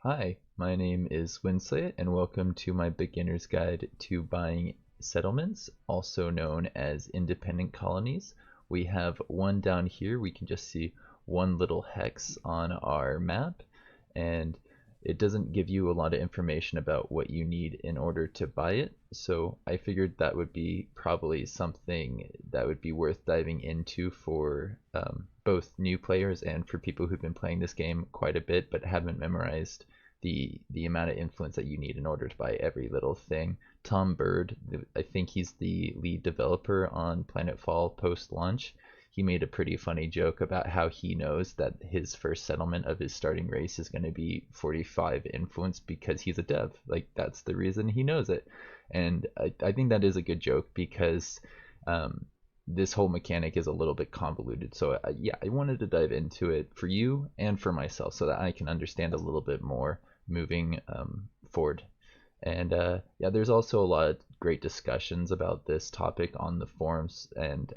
Hi, my name is Winsley, and welcome to my beginner's guide to buying settlements, also known as independent colonies. We have one down here. We can just see one little hex on our map, and it doesn't give you a lot of information about what you need in order to buy it. So I figured that would be probably something that would be worth diving into for both new players and for people who've been playing this game quite a bit but haven't memorized the amount of influence that you need in order to buy every little thing. Tom Bird, I think he's the lead developer on Planetfall post launch. He made a pretty funny joke about how he knows that his first settlement of his starting race is going to be 45 influence because he's a dev. Like, that's the reason he knows it. And I think that is a good joke because this whole mechanic is a little bit convoluted. So yeah, I wanted to dive into it for you and for myself so that I can understand a little bit more moving forward. And yeah, there's also a lot of great discussions about this topic on the forums, and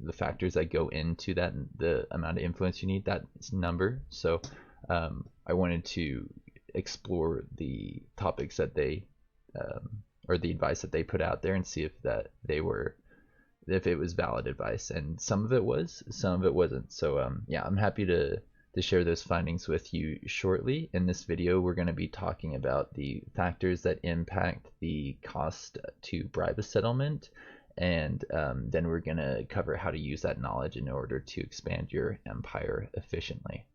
the factors that go into that, the amount of influence you need, that number. So I wanted to explore the topics that they or the advice that they put out there and see if it was valid advice. And some of it was, some of it wasn't. So yeah, I'm happy to share those findings with you shortly. In this video, we're going to be talking about the factors that impact the cost to bribe a settlement, and then we're going to cover how to use that knowledge in order to expand your empire efficiently.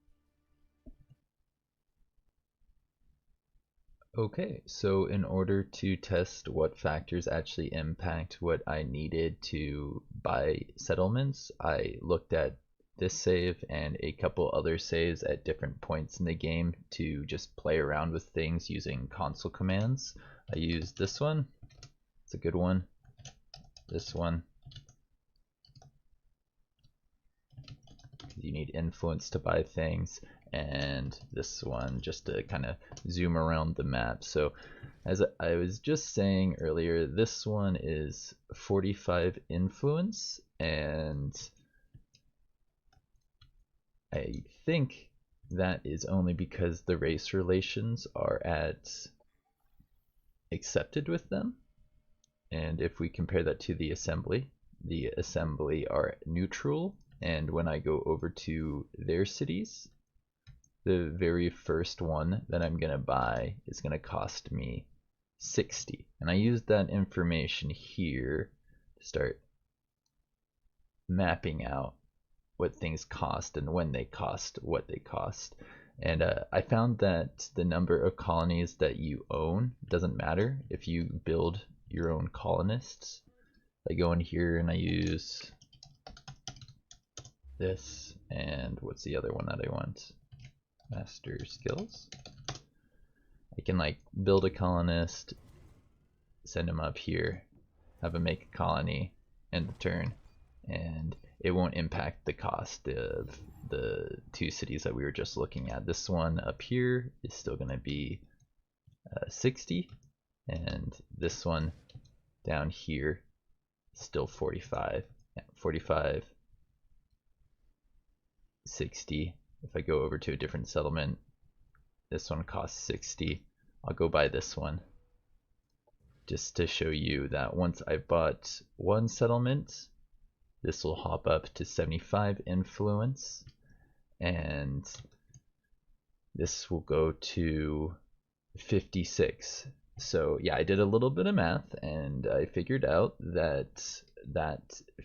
Okay, so in order to test what factors actually impact what I needed to buy settlements, I looked at this save and a couple other saves at different points in the game to just play around with things using console commands. I used this one, it's a good one, this one. You need influence to buy things, and this one just to kind of zoom around the map. So as I was just saying earlier, this one is 45 influence, and I think that is only because the race relations are at accepted with them. And if we compare that to the assembly are neutral. And when I go over to their cities, the very first one that I'm going to buy is going to cost me 60. And I used that information here to start mapping out what things cost and when they cost, what they cost. And I found that the number of colonies that you own doesn't matter if you build your own colonists. I go in here and I use this, and what's the other one that I want? Master skills. I can like build a colonist, send him up here, have him make a colony, end the turn, and it won't impact the cost of the two cities that we were just looking at. This one up here is still going to be 60, and this one down here is still 45. Yeah, 45, 60. If I go over to a different settlement, this one costs 60. I'll go buy this one just to show you that once I bought one settlement, this will hop up to 75 influence, and this will go to 56. So yeah, I did a little bit of math and I figured out that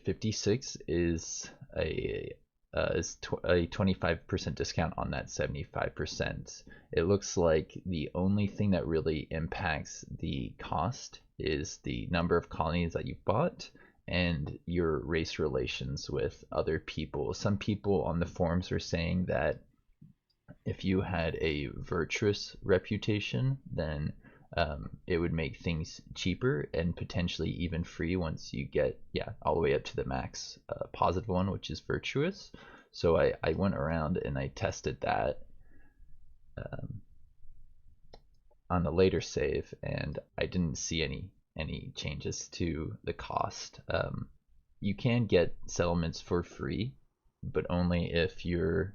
56 is a 25% discount on that 75%. It looks like the only thing that really impacts the cost is the number of colonies that you bought and your race relations with other people. Some people on the forums are saying that if you had a virtuous reputation, then it would make things cheaper and potentially even free once you get, yeah, all the way up to the max positive one, which is virtuous. So I went around and I tested that on a later save, and I didn't see any changes to the cost. You can get settlements for free, but only if you're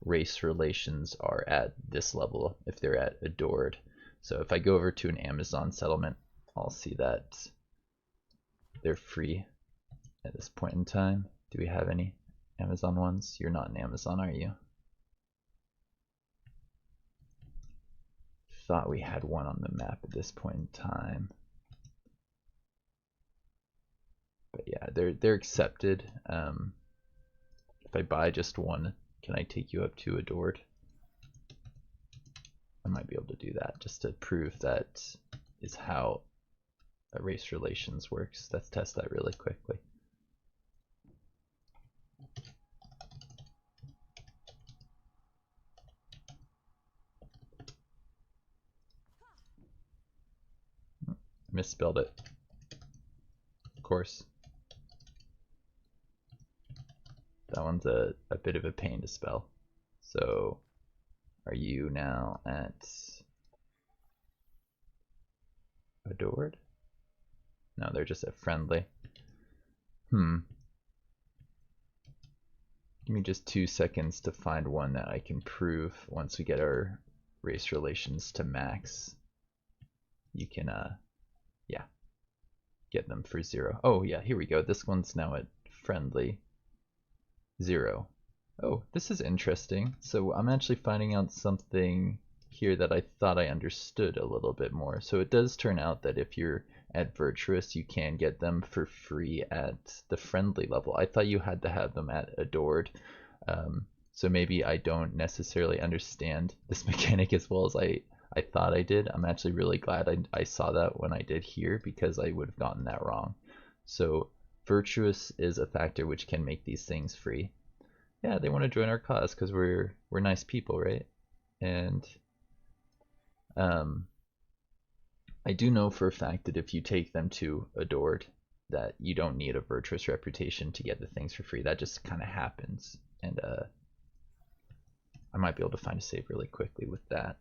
race relations are at this level if they're at adored. So if I go over to an Amazon settlement, I'll see that they're free at this point in time. Do we have any Amazon ones? You're not an Amazon, are you? Thought we had one on the map at this point in time. But yeah, they're accepted. If I buy just one, can I take you up to adored? I might be able to do that just to prove that is how race relations works. Let's test that really quickly. Misspelled it. Of course. That one's a bit of a pain to spell. So, are you now at adored? No, they're just at friendly. Give me just 2 seconds to find one that I can prove. Once we get our race relations to max, you can, yeah, get them for 0. Oh yeah, here we go. This one's now at friendly 0. Oh, this is interesting. So I'm actually finding out something here that I thought I understood a little bit more. So it does turn out that if you're at virtuous, you can get them for free at the friendly level. I thought you had to have them at adored. So maybe I don't necessarily understand this mechanic as well as I thought I did. I'm actually really glad I saw that when I did here, because I would have gotten that wrong. So virtuous is a factor which can make these things free. Yeah, they want to join our cause because we're nice people, right? And I do know for a fact that if you take them to adored, that you don't need a virtuous reputation to get the things for free. That just kind of happens. And I might be able to find a save really quickly with that.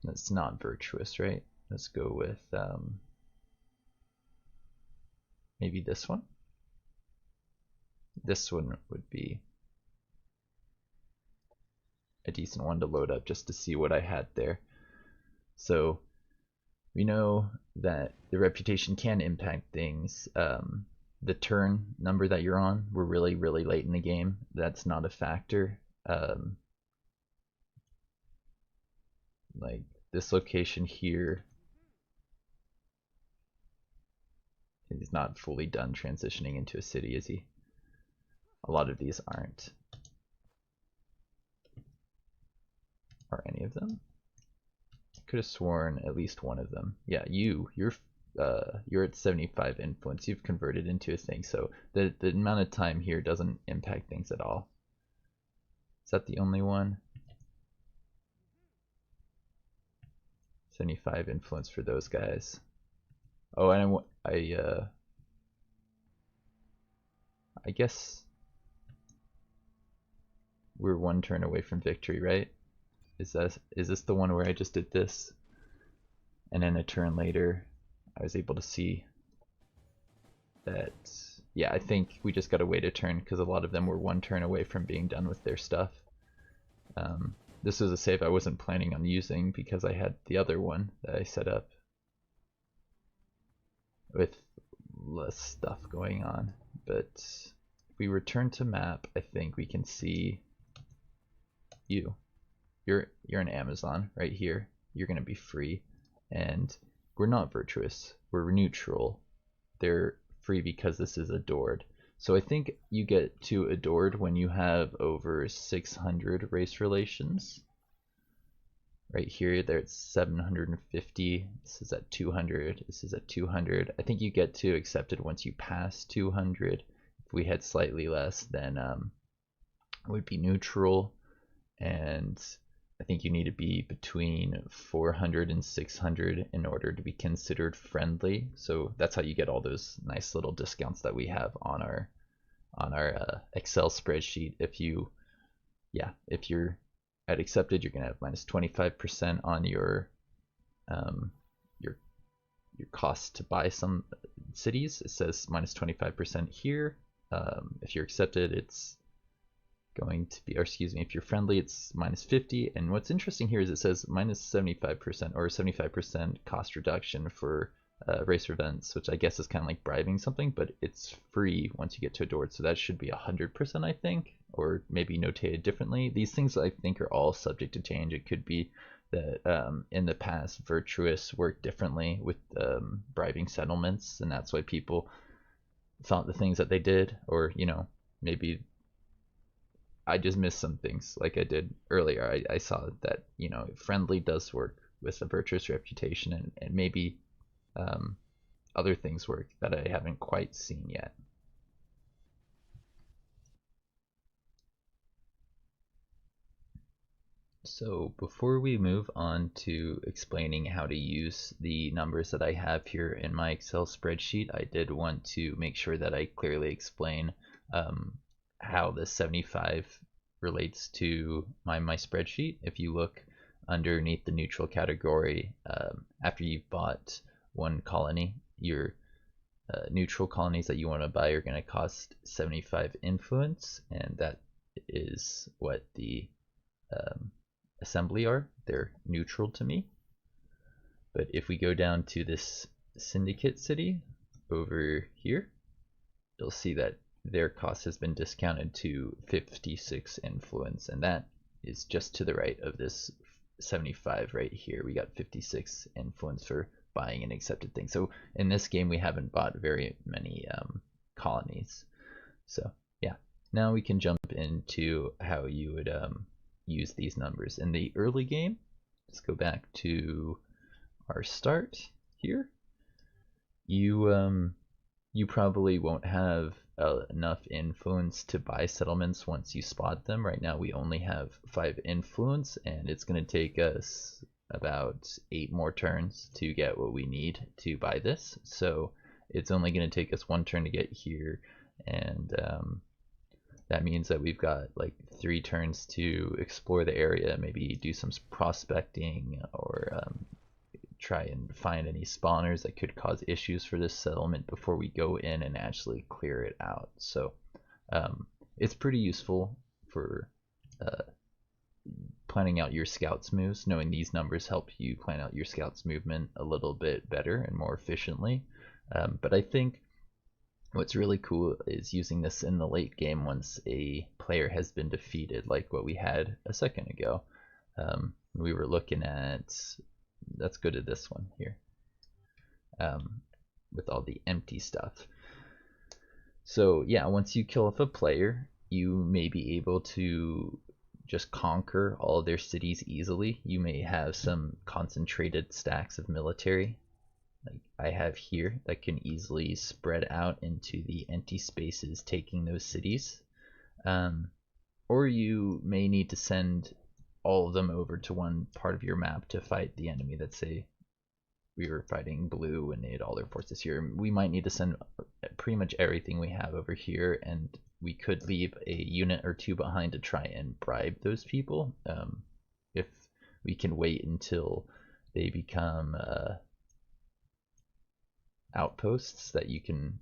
That's not virtuous, right? Let's go with maybe this one. This one would be a decent one to load up just to see what I had there. So we know that the reputation can impact things. The turn number that you're on, we're really late in the game. That's not a factor. Like this location here is not fully done transitioning into a city, is he? A lot of these aren't. Are any of them? Could have sworn at least one of them. Yeah, you're at 75 influence. You've converted into a thing, so the amount of time here doesn't impact things at all. Is that the only one? 75 influence for those guys. Oh, and I guess we're one turn away from victory, right? Is this the one where I just did this, and then a turn later I was able to see that? Yeah, I think we just got to wait a turn because a lot of them were one turn away from being done with their stuff. This was a save I wasn't planning on using because I had the other one that I set up with less stuff going on. But if we return to map, I think we can see you. You're an Amazon right here. You're gonna be free, and we're not virtuous. We're neutral. They're free because this is adored. So I think you get to adored when you have over 600 race relations. Right here, they're at 750. This is at 200. This is at 200. I think you get to accepted once you pass 200. If we had slightly less, then it would be neutral. And I think you need to be between 400 and 600 in order to be considered friendly. So that's how you get all those nice little discounts that we have on our Excel spreadsheet. If you're at accepted, you're gonna have minus 25% on your cost to buy some cities. It says minus 25% here. If you're accepted, it's going to be, or excuse me, if you're friendly, it's minus 50. And what's interesting here is it says minus 75% or 75% cost reduction for racer events, which I guess is kind of like bribing something, but it's free once you get to Adored, so that should be 100%, I think, or maybe notated differently. These things I think are all subject to change. It could be that in the past Virtuous worked differently with bribing settlements, and that's why people thought the things that they did, or maybe I just missed some things like I did earlier. I saw that friendly does work with a Virtuous reputation, and maybe other things work that I haven't quite seen yet. So before we move on to explaining how to use the numbers that I have here in my Excel spreadsheet, I did want to make sure that I clearly explain how the 75 relates to my spreadsheet. If you look underneath the neutral category, after you've bought one colony, your neutral colonies that you want to buy are going to cost 75 influence, and that is what the assembly are. They're neutral to me. But if we go down to this syndicate city over here, you'll see that their cost has been discounted to 56 influence, and that is just to the right of this 75 right here. We got 56 influence for buying an accepted thing. So in this game we haven't bought very many colonies. So yeah, now we can jump into how you would use these numbers in the early game. Let's go back to our start here. You probably won't have enough influence to buy settlements once you spot them. Right now we only have 5 influence, and it's going to take us about 8 more turns to get what we need to buy this. So it's only going to take us 1 turn to get here, and that means that we've got like 3 turns to explore the area, maybe do some prospecting, or try and find any spawners that could cause issues for this settlement before we go in and actually clear it out. So it's pretty useful for planning out your scouts moves. Knowing these numbers help you plan out your scouts movement a little bit better and more efficiently. But I think what's really cool is using this in the late game once a player has been defeated, like what we had a second ago. We were looking at, let's go to this one here, with all the empty stuff. So yeah, once you kill off a player, you may be able to just conquer all of their cities easily. You may have some concentrated stacks of military, like I have here, that can easily spread out into the empty spaces, taking those cities. Or you may need to send all of them over to one part of your map to fight the enemy. Let's say we were fighting blue and they had all their forces here. We might need to send pretty much everything we have over here, and we could leave a unit or 2 behind to try and bribe those people. If we can wait until they become outposts that you can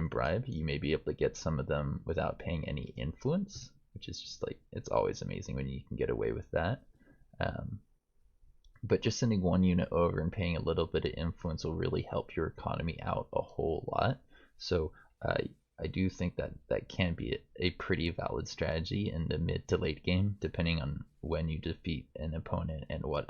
bribe, you may be able to get some of them without paying any influence, which is just like, it's always amazing when you can get away with that. But just sending 1 unit over and paying a little bit of influence will really help your economy out a whole lot. So I do think that that can be a pretty valid strategy in the mid to late game, depending on when you defeat an opponent and what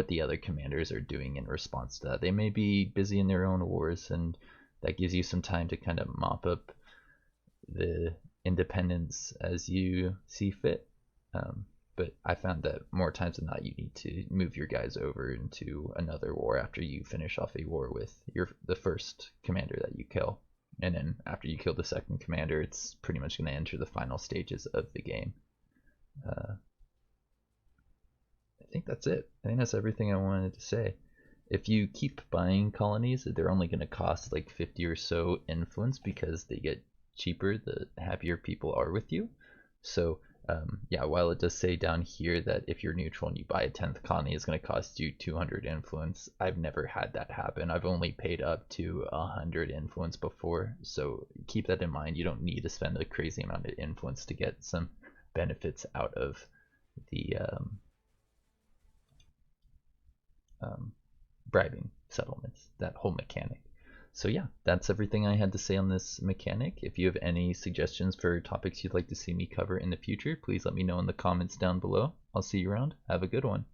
the other commanders are doing in response to that. They may be busy in their own wars, and that gives you some time to kind of mop up the independence as you see fit. But I found that more times than not, you need to move your guys over into another war after you finish off a war with the first commander that you kill. And then after you kill the second commander, it's pretty much going to enter the final stages of the game. I think that's it. I think that's everything I wanted to say. If you keep buying colonies, they're only going to cost like 50 or so influence because they get cheaper the happier people are with you. So Yeah, while it does say down here that if you're neutral and you buy a 10th colony, it's going to cost you 200 influence. I've never had that happen. I've only paid up to 100 influence before, so keep that in mind. You don't need to spend a crazy amount of influence to get some benefits out of the bribing settlements, that whole mechanic. So yeah, that's everything I had to say on this mechanic. If you have any suggestions for topics you'd like to see me cover in the future, please let me know in the comments down below. I'll see you around. Have a good one.